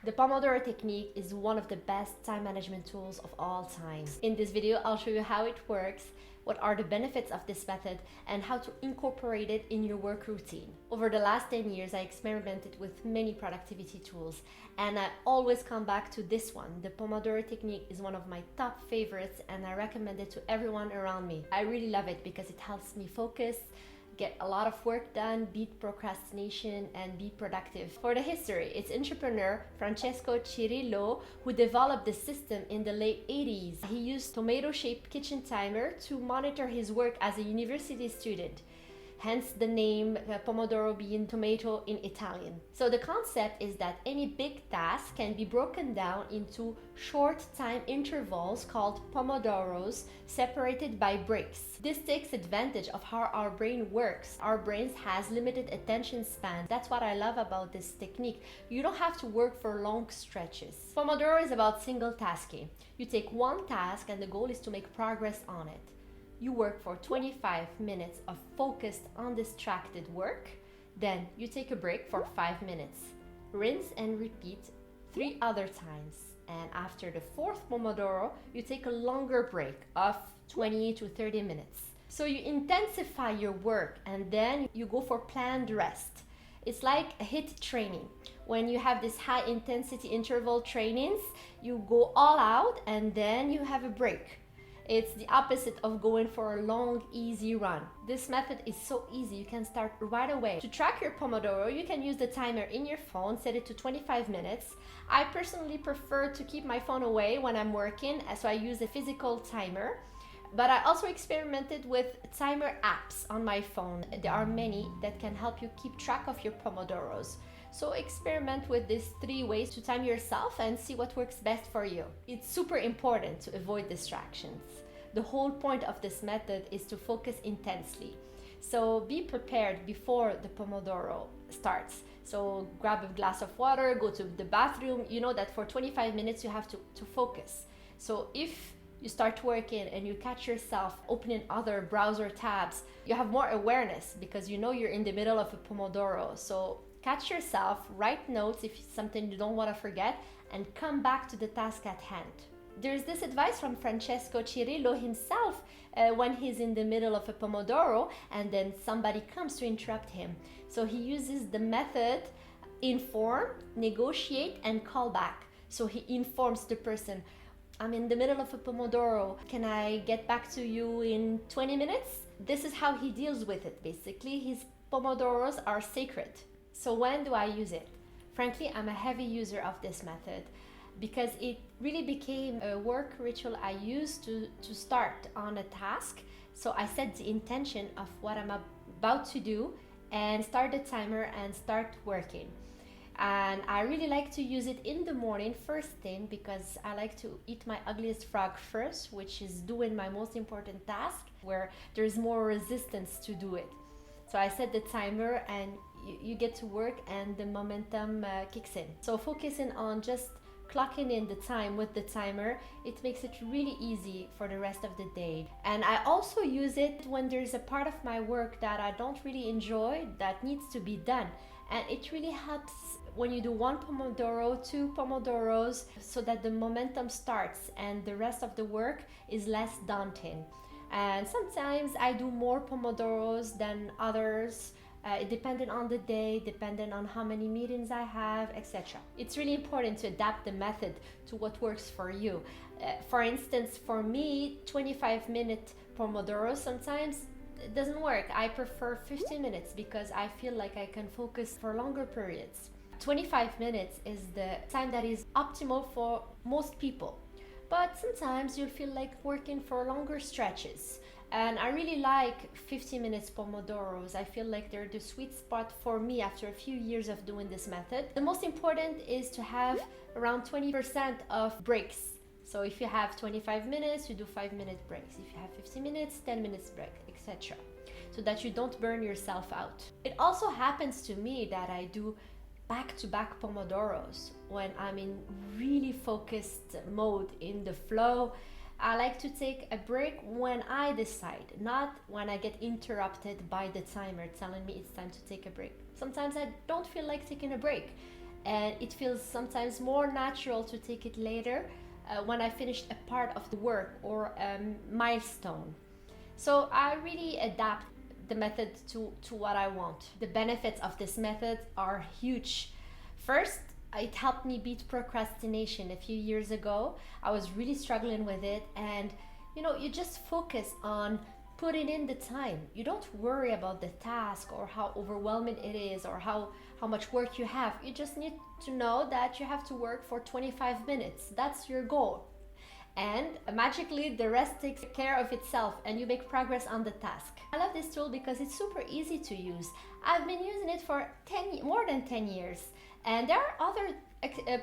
The Pomodoro technique is one of the best time management tools of all time. In this video, I'll show you how it works, what are the benefits of this method, and how to incorporate it in your work routine. Over the last 10 years, I experimented with many productivity tools, and I always come back to this one. The Pomodoro technique is one of my top favorites, and I recommend it to everyone around me. I really love it because it helps me focus, get a lot of work done, beat procrastination, and be productive. For the history, it's entrepreneur Francesco Cirillo who developed the system in the late 80s. He used tomato-shaped kitchen timer to monitor his work as a university student. Hence the name Pomodoro being tomato in Italian. So the concept is that any big task can be broken down into short time intervals called Pomodoros, separated by breaks. This takes advantage of how our brain works. Our brains has limited attention span. That's what I love about this technique. You don't have to work for long stretches. Pomodoro is about single tasking. You take one task and the goal is to make progress on it. You work for 25 minutes of focused, undistracted work. Then you take a break for 5 minutes. Rinse and repeat 3 other times. And after the 4th Pomodoro, you take a longer break of 20 to 30 minutes. So you intensify your work and then you go for planned rest. It's like a HIIT training. When you have this high intensity interval trainings, you go all out and then you have a break. It's the opposite of going for a long, easy run. This method is so easy, you can start right away. To track your Pomodoro, you can use the timer in your phone, set it to 25 minutes. I personally prefer to keep my phone away when I'm working, so I use a physical timer. But I also experimented with timer apps on my phone. There are many that can help you keep track of your Pomodoros. So experiment with these 3 ways to time yourself and see what works best for you. It's super important to avoid distractions. The whole point of this method is to focus intensely. So be prepared before the Pomodoro starts. So grab a glass of water, go to the bathroom. You know that for 25 minutes you have to focus. So if you start working and you catch yourself opening other browser tabs, you have more awareness because you know you're in the middle of a Pomodoro. So catch yourself, write notes if it's something you don't want to forget, and come back to the task at hand. There's this advice from Francesco Cirillo himself when he's in the middle of a Pomodoro and then somebody comes to interrupt him. So he uses the method inform, negotiate, and call back. So he informs the person, I'm in the middle of a Pomodoro. Can I get back to you in 20 minutes? This is how he deals with it. Basically, his Pomodoros are sacred. So when do I use it? Frankly, I'm a heavy user of this method because it really became a work ritual I use to start on a task. So I set the intention of what I'm about to do and start the timer and start working. And I really like to use it in the morning first thing because I like to eat my ugliest frog first, which is doing my most important task where there's more resistance to do it. So I set the timer and you get to work and the momentum kicks in. So focusing on just clocking in the time with the timer, it makes it really easy for the rest of the day. And I also use it when there's a part of my work that I don't really enjoy that needs to be done. And it really helps when you do 1 Pomodoro, 2 Pomodoros, so that the momentum starts and the rest of the work is less daunting. And sometimes I do more Pomodoros than others, depending on the day, depending on how many meetings I have, etc. It's really important to adapt the method to what works for you. For instance, for me, 25-minute Pomodoro sometimes it doesn't work. I prefer 15 minutes because I feel like I can focus for longer periods. 25 minutes is the time that is optimal for most people. But sometimes you'll feel like working for longer stretches. And I really like 50 minutes Pomodoros. I feel like they're the sweet spot for me after a few years of doing this method. The most important is to have around 20% of breaks. So if you have 25 minutes, you do 5-minute breaks. If you have 50 minutes, 10 minutes break, etc. So that you don't burn yourself out. It also happens to me that I do back-to-back Pomodoros when I'm in really focused mode, in the flow. I like to take a break when I decide, not when I get interrupted by the timer telling me it's time to take a break. Sometimes I don't feel like taking a break. and it feels sometimes more natural to take it later when I finished a part of the work or a milestone. So I really adapt the method to what I want. The benefits of this method are huge. First, it helped me beat procrastination. A few years ago, I was really struggling with it, and you just focus on putting in the time. You don't worry about the task or how overwhelming it is or how much work you have. You just need to know that you have to work for 25 minutes. That's your goal. And magically the rest takes care of itself and you make progress on the task. I love this tool because it's super easy to use. I've been using it for more than 10 years. And there are other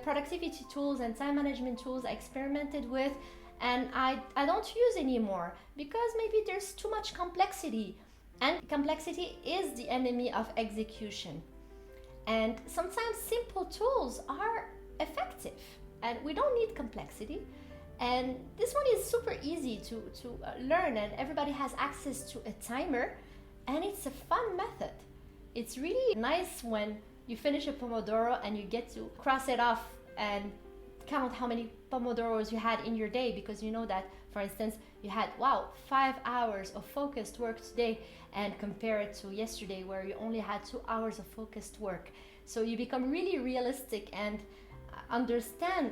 productivity tools and time management tools I experimented with and I don't use anymore because maybe there's too much complexity, and complexity is the enemy of execution. And sometimes simple tools are effective and we don't need complexity. And this one is super easy to learn, and everybody has access to a timer, and it's a fun method. It's really nice when you finish a Pomodoro and you get to cross it off and count how many Pomodoros you had in your day, because you know that, for instance, you had 5 hours of focused work today, and compare it to yesterday where you only had 2 hours of focused work. So you become really realistic and understand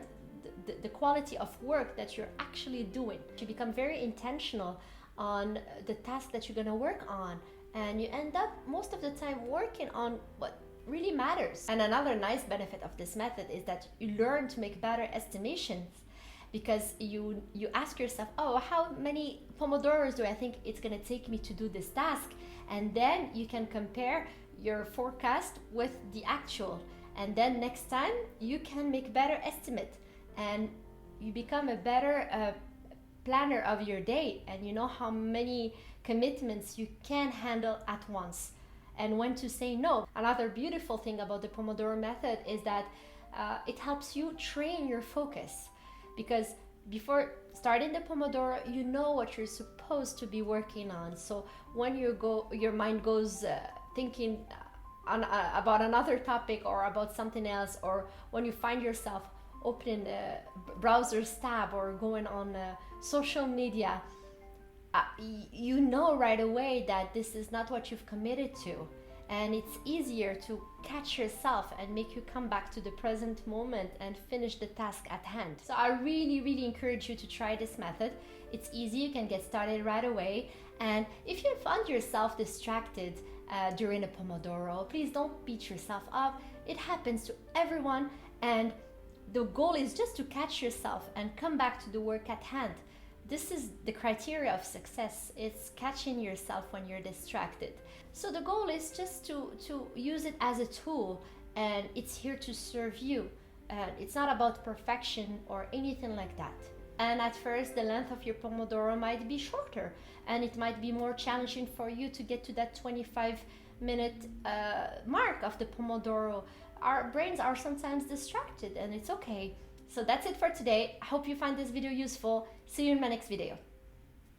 the quality of work that you're actually doing. You become very intentional on the task that you're going to work on, and you end up most of the time working on what really matters. And another nice benefit of this method is that you learn to make better estimations, because you ask yourself, how many Pomodoros do I think it's going to take me to do this task? And then you can compare your forecast with the actual, and then next time you can make better estimate, and you become a better planner of your day, and you know how many commitments you can handle at once and when to say no. Another beautiful thing about the Pomodoro method is that it helps you train your focus, because before starting the Pomodoro, you know what you're supposed to be working on. So when your mind goes thinking about another topic or about something else, or when you find yourself opening a browser tab or going on social media, you know right away that this is not what you've committed to, and it's easier to catch yourself and make you come back to the present moment and finish the task at hand. So I really encourage you to try this method. It's easy, you can get started right away, and if you find yourself distracted during a Pomodoro, please don't beat yourself up. It happens to everyone, and the goal is just to catch yourself and come back to the work at hand. This is the criteria of success. It's catching yourself when you're distracted. So the goal is just to use it as a tool, and it's here to serve you. It's not about perfection or anything like that. And at first, the length of your Pomodoro might be shorter, and it might be more challenging for you to get to that 25-minute mark of the Pomodoro. Our brains are sometimes distracted, and it's okay. So that's it for today. I hope you find this video useful. See you in my next video.